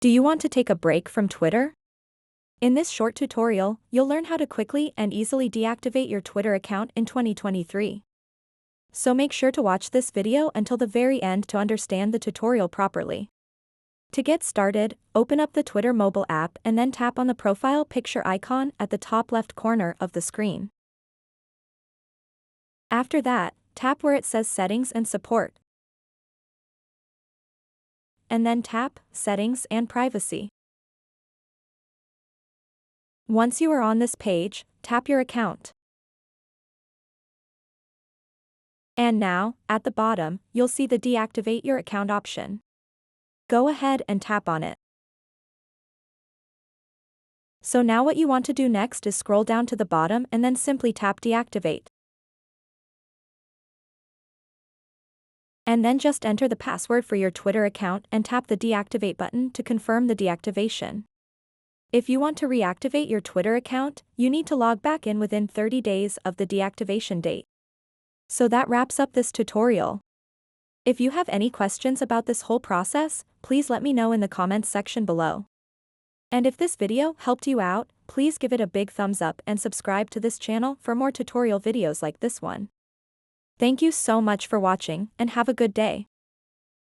Do you want to take a break from Twitter? In this short tutorial, you'll learn how to quickly and easily deactivate your Twitter account in 2023. So make sure to watch this video until the very end to understand the tutorial properly. To get started, open up the Twitter mobile app and then tap on the profile picture icon at the top left corner of the screen. After that, tap where it says Settings and Support. And then tap Settings and Privacy. Once you are on this page, tap your account. And now, at the bottom, you'll see the Deactivate Your Account option. Go ahead and tap on it. So now what you want to do next is scroll down to the bottom and then simply tap Deactivate. And then just enter the password for your Twitter account and tap the Deactivate button to confirm the deactivation. If you want to reactivate your Twitter account, you need to log back in within 30 days of the deactivation date. So that wraps up this tutorial. If you have any questions about this whole process, please let me know in the comments section below. And if this video helped you out, please give it a big thumbs up and subscribe to this channel for more tutorial videos like this one. Thank you so much for watching and have a good day.